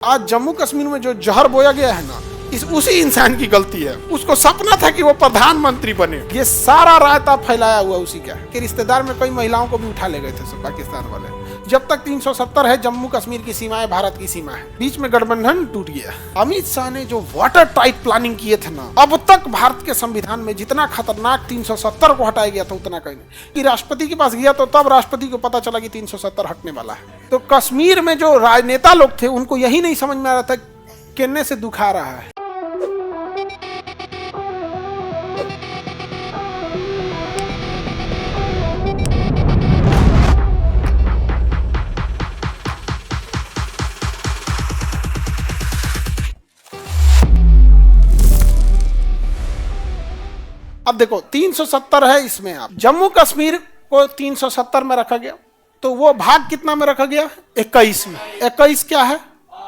आज जम्मू कश्मीर में जो जहर बोया गया है ना, उसी इंसान की गलती है। उसको सपना था कि वो प्रधानमंत्री बने। ये सारा रायता फैलाया हुआ उसी का है कि रिश्तेदार में कई महिलाओं को भी उठा ले गए थे सब पाकिस्तान वाले। जब तक 370 है जम्मू कश्मीर की सीमाएं भारत की सीमा है, बीच में गठबंधन टूट गया। अमित शाह ने जो वाटर टाइट प्लानिंग किए थे ना, अब तक भारत के संविधान में जितना खतरनाक 370 को हटाया गया था उतना कहीं नहीं। कि राष्ट्रपति के पास गया तो तब राष्ट्रपति को पता चला कि 370 हटने वाला है। तो कश्मीर में जो राजनेता लोग थे उनको यही नहीं समझ में आ रहा था केन्ने से दुखा रहा है। अब देखो 370 है, इसमें आप जम्मू कश्मीर को 370 में रखा गया तो वो भाग कितना में रखा गया? 21 में। 21 क्या है?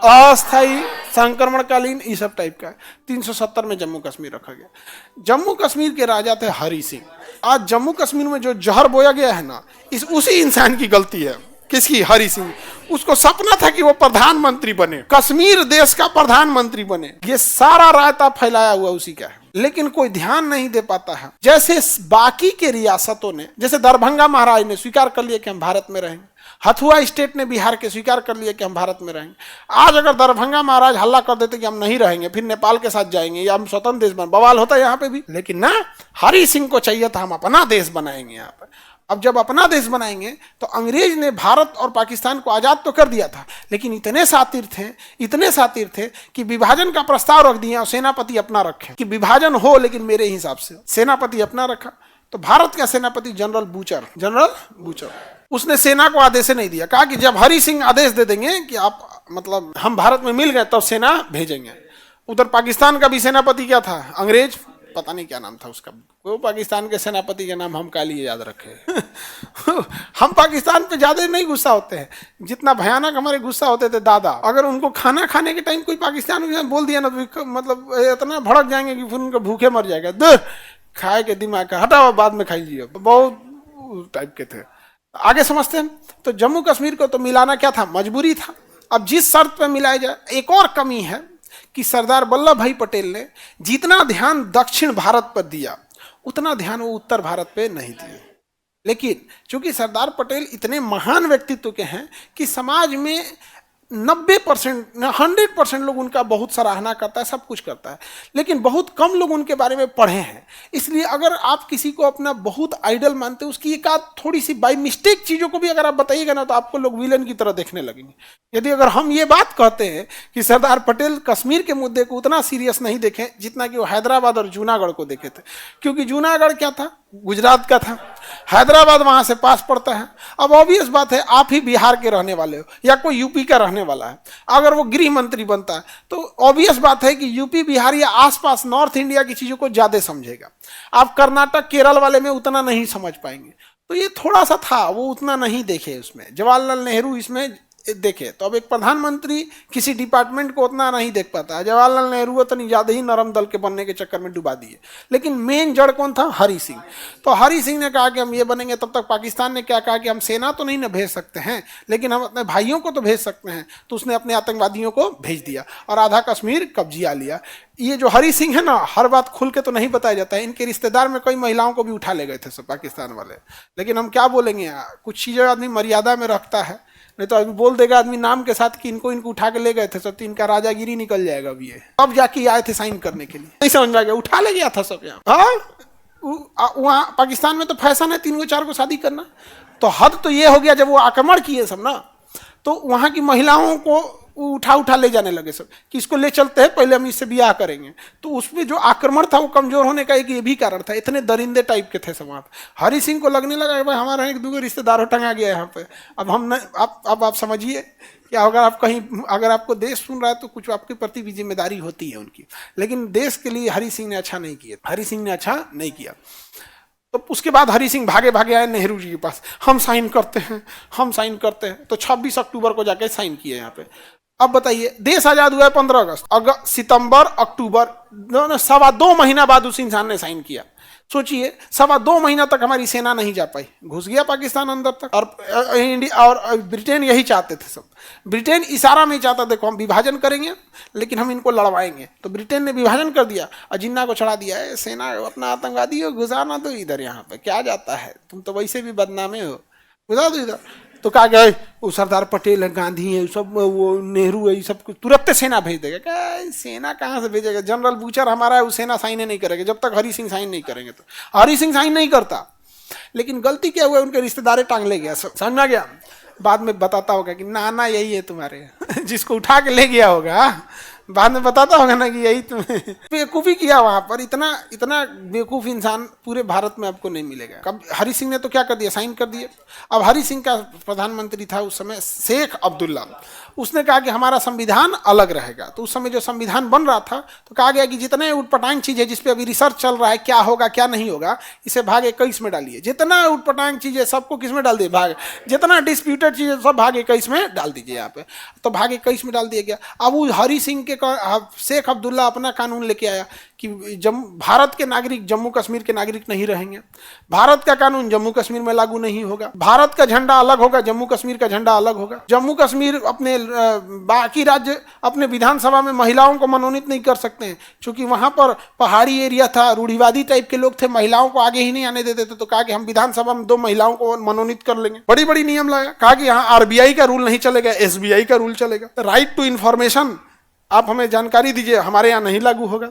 अस्थायी, संक्रमणकालीन, इस सब टाइप का है। 370 में जम्मू कश्मीर रखा गया। जम्मू कश्मीर के राजा थे हरि सिंह। आज जम्मू कश्मीर में जो जहर बोया गया है ना, उसी इंसान की गलती है। किसकी? हरि सिंह। उसको सपना था कि वो प्रधानमंत्री बने, कश्मीर देश का प्रधानमंत्री बने। ये सारा रायता फैलाया हुआ उसी का है, लेकिन कोई ध्यान नहीं दे पाता है। जैसे बाकी के रियासतों ने, जैसे दरभंगा महाराज ने स्वीकार कर लिया कि हम भारत में रहेंगे, हथुआ स्टेट ने बिहार के स्वीकार कर लिया कि हम भारत में रहेंगे। आज अगर दरभंगा महाराज हल्ला कर देते कि हम नहीं रहेंगे, फिर नेपाल के साथ जाएंगे या हम स्वतंत्र देश बन, बवाल होता है यहाँ पे भी। लेकिन ना, हरि सिंह को चाहिए था हम अपना देश बनाएंगे यहाँ पे। अब जब अपना देश बनाएंगे तो अंग्रेज ने भारत और पाकिस्तान को आजाद तो कर दिया था, लेकिन इतने सातिर थे कि विभाजन का प्रस्ताव रख दिया और सेनापति अपना रखे कि विभाजन हो लेकिन मेरे हिसाब से। सेनापति अपना रखा तो भारत का सेनापति जनरल बूचर उसने सेना को आदेश नहीं दिया। कहा कि जब हरि सिंह आदेश दे देंगे कि आप मतलब हम भारत में मिल गए तब सेना भेजेंगे। उधर पाकिस्तान का भी सेनापति क्या था? अंग्रेज, पता नहीं क्या नाम था उसका। वो पाकिस्तान के सेनापति के नाम हम का लिए याद रखे। हम पाकिस्तान पे ज्यादा नहीं गुस्सा होते हैं जितना भयानक हमारे गुस्सा होते थे दादा। अगर उनको खाना खाने के टाइम कोई पाकिस्तान में बोल दिया ना तो मतलब इतना भड़क जाएंगे कि फिर उनको भूखे मर जाएगा। खाए के दिमाग का हटाओ, बाद में खाइए। बहुत टाइप के थे। आगे समझते हैं। तो जम्मू कश्मीर को तो मिलाना क्या था? मजबूरी था। अब जिस शर्त पे मिलाया जाए, एक और कमी है कि सरदार वल्लभ भाई पटेल ने जितना ध्यान दक्षिण भारत पर दिया उतना ध्यान वो उत्तर भारत पे नहीं दिया। लेकिन चूंकि सरदार पटेल इतने महान व्यक्तित्व के हैं कि समाज में 100% लोग उनका बहुत सराहना करता है, सब कुछ करता है, लेकिन बहुत कम लोग उनके बारे में पढ़े हैं। इसलिए अगर आप किसी को अपना बहुत आइडल मानते हैं, उसकी एक आध थोड़ी सी बाई मिस्टेक चीज़ों को भी अगर आप बताइएगा ना तो आपको लोग विलन की तरह देखने लगेंगे। यदि अगर हम ये बात कहते हैं कि सरदार पटेल कश्मीर के मुद्दे को उतना सीरियस नहीं देखे जितना कि वो हैदराबाद और जूनागढ़ को देखे थे, क्योंकि जूनागढ़ क्या था? गुजरात का था, हैदराबाद वहां से पास पड़ता है। अब ऑब्वियस बात है, आप ही बिहार के रहने वाले हो या कोई यूपी का रहने वाला है, अगर वो गृह मंत्री बनता है तो ऑब्वियस बात है कि यूपी बिहार या आसपास नॉर्थ इंडिया की चीजों को ज्यादा समझेगा। आप कर्नाटक केरल वाले में उतना नहीं समझ पाएंगे। तो ये थोड़ा सा था, वो उतना नहीं देखे उसमें। जवाहरलाल नेहरू इसमें देखे। तो अब एक प्रधानमंत्री किसी डिपार्टमेंट को उतना नहीं देख पाता है। जवाहरलाल नेहरू उतनी ज्यादा ही नरम दल के बनने के चक्कर में डुबा दिए। लेकिन मेन जड़ कौन था? हरि सिंह। तो हरि सिंह ने कहा कि हम ये बनेंगे। तब तक पाकिस्तान ने क्या कहा कि हम सेना तो नहीं ना भेज सकते हैं, लेकिन हम अपने भाइयों को तो भेज सकते हैं। तो उसने अपने आतंकवादियों को भेज दिया और आधा कश्मीर कब्जिया लिया। ये जो हरि सिंह है ना, हर बात खुल के तो नहीं बताया जाता है। इनके रिश्तेदार में कई महिलाओं को भी उठा ले गए थे सब पाकिस्तान वाले। लेकिन हम क्या बोलेंगे, कुछ चीजें आदमी मर्यादा में रखता है, नहीं तो अभी बोल देगा आदमी नाम के साथ कि इनको उठा के ले गए थे सब, तो इनका राजागिरी निकल जाएगा। अभी ये अब जाके आए थे साइन करने के लिए, नहीं समझ में आ गया, उठा ले गया था सब यहाँ। हाँ, वहाँ पाकिस्तान में तो फैशन है 3-4 को शादी करना। तो हद तो ये हो गया जब वो आक्रमण किए सब ना, तो वहाँ की महिलाओं को उठा ले जाने लगे सब कि इसको ले चलते हैं, पहले हम इससे ब्याह करेंगे। तो उसमें जो आक्रमण था वो कमजोर होने का एक ये भी कारण था। इतने दरिंदे टाइप के थे सब। हरि सिंह को लगने लगा भाई हमारा एक दूसरे रिश्तेदारों टंगा गया यहाँ पे। अब हम आप समझिए कि अगर आपको देश सुन रहा है तो कुछ आपके प्रति भी जिम्मेदारी होती है उनकी। लेकिन देश के लिए हरि सिंह ने अच्छा नहीं किया। तो उसके बाद हरि सिंह भागे आए नेहरू जी के पास, हम साइन करते हैं। तो 26 अक्टूबर को जाके साइन किए यहाँ पे। अब बताइए, देश आजाद हुआ है 15 अगस्त, सितंबर, अक्टूबर, 2.25 महीना बाद उस इंसान ने साइन किया। सोचिए 2.25 महीना तक हमारी सेना नहीं जा पाई, घुस गया पाकिस्तान अंदर तक। और इंडिया और ब्रिटेन यही चाहते थे सब। ब्रिटेन इशारा में चाहता, देखो हम विभाजन करेंगे लेकिन हम इनको लड़वाएंगे। तो ब्रिटेन ने विभाजन कर दिया और जिन्ना को चढ़ा दिया है, सेना अपना आतंकवादी हो, घुसाना तो इधर, यहाँ पे क्या जाता है, तुम तो वैसे भी बदनामे हो, घुसा दो इधर। तो कहा गया वो सरदार पटेल है, गांधी है, सब वो नेहरू है, सब कुछ तुरंत सेना भेज देगा। क्या सेना कहाँ से भेजेगा, जनरल बूचर हमारा है, वो सेना साइन नहीं करेगा जब तक हरि सिंह साइन नहीं करेंगे। तो हरि सिंह साइन नहीं करता, लेकिन गलती क्या हुआ, उनके रिश्तेदारे टांग ले गया, समझ में गया। बाद में बताता होगा कि नाना यही है तुम्हारे जिसको उठा के ले गया होगा, बाद में बताता होगा ना कि यही तुम्हें बेवकूफ़ी किया वहां पर। इतना इतना बेवकूफ़ इंसान पूरे भारत में आपको नहीं मिलेगा। कब हरि सिंह ने तो क्या कर दिया, साइन कर दिए। अब हरि सिंह का प्रधानमंत्री था उस समय शेख अब्दुल्ला, उसने कहा कि हमारा संविधान अलग रहेगा। तो उस समय जो संविधान बन रहा था तो कहा गया कि जितने उटपटांग चीज़ें जिस पे अभी रिसर्च चल रहा है, क्या होगा क्या नहीं होगा, इसे भाग 21 में डालिए। जितना उटपटांग चीज़ें सबको किस में डाल दिए, भाग, जितना डिस्प्यूटेड चीज़ें सब भाग 21 में डाल दीजिए यहाँ पे। तो भाग 21 में डाल दिया गया। अब वो हरि सिंह के शेख अब्दुल्ला अपना कानून लेके आया कि भारत के नागरिक जम्मू कश्मीर के नागरिक नहीं रहेंगे, भारत का कानून जम्मू कश्मीर में लागू नहीं होगा, भारत का झंडा अलग होगा, जम्मू कश्मीर का झंडा अलग होगा। जम्मू कश्मीर अपने बाकी राज्य अपने विधानसभा में महिलाओं को मनोनीत नहीं कर सकते हैं, क्योंकि वहां पर पहाड़ी एरिया था, रूढ़िवादी टाइप के लोग थे, महिलाओं को आगे ही नहीं आने देते थे। तो कहा कि हम विधानसभा में 2 महिलाओं को मनोनीत कर लेंगे। बड़ी बड़ी नियम लाया, कहा कि यहाँ आरबीआई का रूल नहीं चलेगा, एसबीआई का रूल चलेगा। राइट टू इंफॉर्मेशन, आप हमें जानकारी दीजिए, हमारे यहाँ नहीं लागू होगा।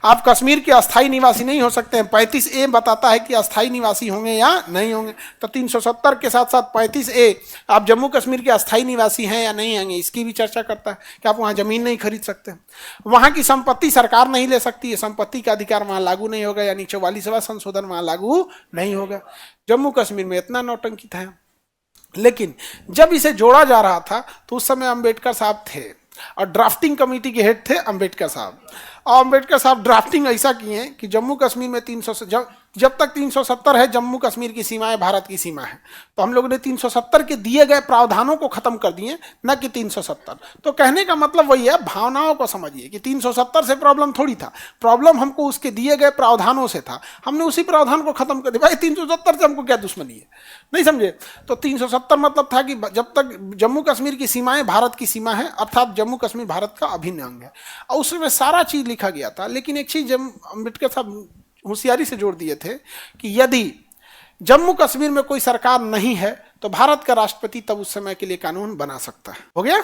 आप कश्मीर के अस्थायी निवासी नहीं हो सकते हैं। 35A बताता है कि अस्थायी निवासी होंगे या नहीं होंगे। तो 370 के साथ साथ 35A आप जम्मू कश्मीर के अस्थायी निवासी हैं या नहीं होंगे, इसकी भी चर्चा करता है कि आप वहाँ जमीन नहीं खरीद सकते, वहाँ की संपत्ति सरकार नहीं ले सकती है, संपत्ति का अधिकार वहाँ लागू नहीं होगा, यानी 44वां संशोधन वहाँ लागू नहीं होगा। जम्मू कश्मीर में इतना नौटंकी था। लेकिन जब इसे जोड़ा जा रहा था तो उस समय अम्बेडकर साहब थे और ड्राफ्टिंग कमेटी के हेड थे अम्बेडकर साहब। और अम्बेडकर साहब ड्राफ्टिंग ऐसा किए कि जम्मू कश्मीर में 300 जब तक 370 है जम्मू कश्मीर की सीमाएं भारत की सीमा है, तो हम लोगों ने 370 के दिए गए प्रावधानों को खत्म कर दिए, न कि 370। तो कहने का मतलब वही है, भावनाओं को समझिए कि 370 से प्रॉब्लम थोड़ी था, प्रॉब्लम हमको उसके दिए गए प्रावधानों से था। हमने उसी प्रावधान को खत्म कर दिया। भाई 370 से हमको क्या दुश्मनी है, नहीं समझे। तो 370 मतलब था कि जब तक जम्मू कश्मीर की सीमाएं भारत की सीमा है, अर्थात जम्मू कश्मीर भारत का अभिन्न अंग है, और उसमें सारा चीज लिखा गया था। लेकिन एक चीज अम्बेडकर साहब होशियारी से जोड़ दिए थे कि यदि जम्मू कश्मीर में कोई सरकार नहीं है तो भारत का राष्ट्रपति तब उस समय के लिए कानून बना सकता है। हो गया।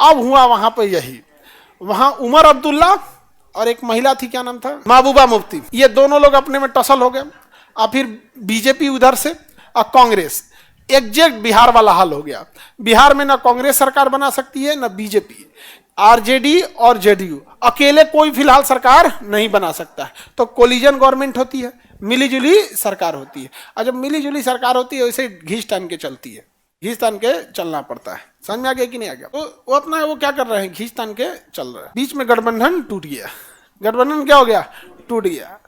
अब हुआ वहां पर यही, वहां उमर अब्दुल्ला और एक महिला थी, क्या नाम था, महबूबा मुफ्ती, ये दोनों लोग अपने में टसल हो गए। और फिर बीजेपी उधर से और कांग्रेस, एग्जैक्ट बिहार वाला हाल हो गया। बिहार में ना कांग्रेस सरकार बना सकती है ना बीजेपी, आरजेडी और जेडीयू अकेले कोई फिलहाल सरकार नहीं बना सकता है। तो कोलिजन गवर्नमेंट होती है, मिलीजुली सरकार होती है। और जब मिलीजुली सरकार होती है वैसे घींच तान के चलती है, घींच तान के चलना पड़ता है। समझ में आ गया कि नहीं आ गया। तो वो अपना वो क्या कर रहे हैं, घींच तान के चल रहे हैं। बीच में गठबंधन टूट गया। गठबंधन क्या हो गया, टूट गया।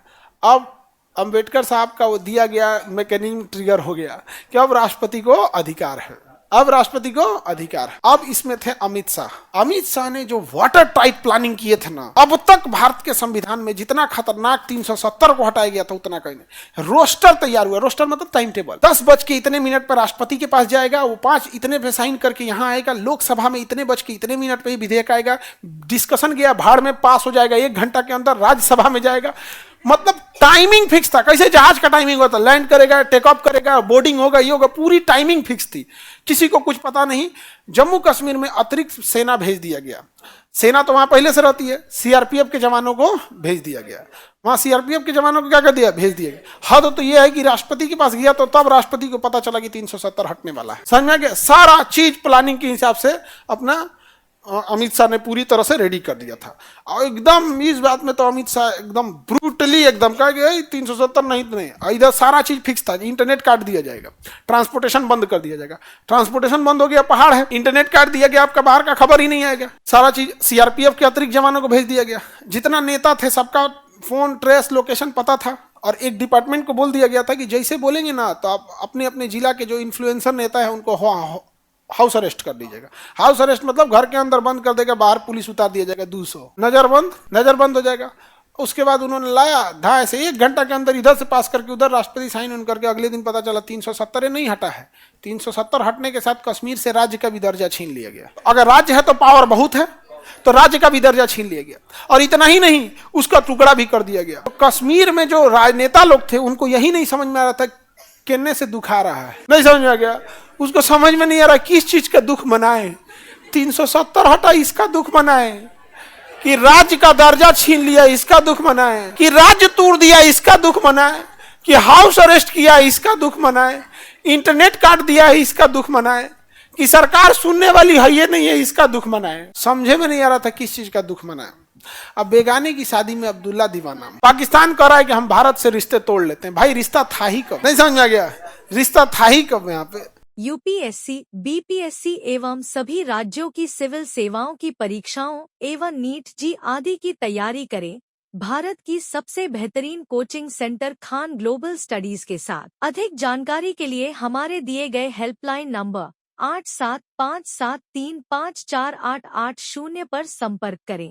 अब अंबेडकर साहब का वो दिया गया मैकेनिज्म ट्रिगर हो गया कि अब राष्ट्रपति को अधिकार है, अब राष्ट्रपति को अधिकार है। अब इसमें थे अमित शाह। अमित शाह ने जो वाटर टाइट प्लानिंग किए थे ना, अब तक भारत के संविधान में जितना खतरनाक 370 को हटाया गया था उतना कहीं नहीं। रोस्टर तैयार हुआ, रोस्टर मतलब टाइम टेबल। 10 बज के इतने मिनट पर राष्ट्रपति के पास जाएगा, वो 5 इतने पे साइन करके यहाँ आएगा, लोकसभा में इतने बज के इतने मिनट पे ही विधेयक आएगा, डिस्कशन गया भाड़ में, पास हो जाएगा 1 घंटा के अंदर, राज्यसभा में जाएगा। मतलब टाइमिंग फिक्स था, कैसे जहाज का टाइमिंग होता, लैंड करेगा, टेक ऑफ करेगा, बोर्डिंग होगा, ये होगा, पूरी टाइमिंग फिक्स थी, किसी को कुछ पता नहीं। जम्मू कश्मीर में अतिरिक्त सेना भेज दिया गया। सेना तो वहां पहले से रहती है, सीआरपीएफ के जवानों को भेज दिया गया। वहां सीआरपीएफ के जवानों को क्या कर दिया, भेज दिया गया। हद तो यह है कि राष्ट्रपति के पास गया तो तब राष्ट्रपति को पता चला कि 370 हटने वाला है। समझ में आ गया। सारा चीज प्लानिंग के हिसाब से अपना अमित शाह ने पूरी तरह से रेडी कर दिया था। और एकदम इस बात में तो अमित शाह एकदम ब्रूटली एकदम कहा कि 370 नहीं, इधर सारा चीज फिक्स था। इंटरनेट काट दिया जाएगा, ट्रांसपोर्टेशन बंद कर दिया जाएगा। ट्रांसपोर्टेशन बंद हो गया, पहाड़ है, इंटरनेट काट दिया गया, आपका बाहर का खबर ही नहीं आएगा। सारा चीज सीआरपीएफ के अतिरिक्त जवानों को भेज दिया गया। जितना नेता थे सबका फोन ट्रेस लोकेशन पता था। और एक डिपार्टमेंट को बोल दिया गया था कि जैसे बोलेंगे ना तो आप अपने अपने जिला के जो इन्फ्लुएंसर नेता है उनको हाउस अरेस्ट कर दीजिएगा। हाउस अरेस्ट मतलब घर के अंदर बंद कर देगा, बाहर पुलिस उतार दिया जाएगा 200, नजरबंद हो जाएगा। उसके बाद उन्होंने लाया था ऐसे 1 घंटा के अंदर इधर से पास करके उधर राष्ट्रपति साइन उन करके, अगले दिन पता चला 370 नहीं हटा है। 370 हटने के साथ कश्मीर से राज्य का भी दर्जा छीन लिया गया। अगर राज्य है तो पावर बहुत है, तो राज्य का भी दर्जा छीन लिया गया, और इतना ही नहीं उसका टुकड़ा भी कर दिया गया। तो कश्मीर में जो राजनेता लोग थे उनको यही नहीं समझ में आ रहा था किन्ने से दुख आ रहा है, नहीं समझ में आ गया, उसको समझ में नहीं आ रहा किस चीज का दुख मनाए। 370 हटा इसका दुख मनाए, कि राज्य का दर्जा छीन लिया इसका दुख मनाए, कि राज्य तोड़ दिया इसका दुख मनाए, कि हाउस अरेस्ट किया इसका दुख मनाए, इंटरनेट काट दिया है इसका दुख मनाए, कि सरकार सुनने वाली है ये नहीं है इसका दुख मनाए। समझे में नहीं आ रहा था किस चीज का दुख मनाए। अब बेगाने की शादी में अब्दुल्ला दीवाना, पाकिस्तान कह रहा है कि हम भारत से रिश्ते तोड़ लेते हैं। भाई रिश्ता था ही कब, नहीं समझ में आ गया, रिश्ता था ही कब। यहाँ पे यूपीएससी, बीपीएससी एवं सभी राज्यों की सिविल सेवाओं की परीक्षाओं एवं नीट जी आदि की तैयारी करें भारत की सबसे बेहतरीन coaching centre Khan global studies के साथ। अधिक जानकारी के लिए हमारे दिए गए हेल्पलाइन नंबर 8757354880 पर संपर्क करें।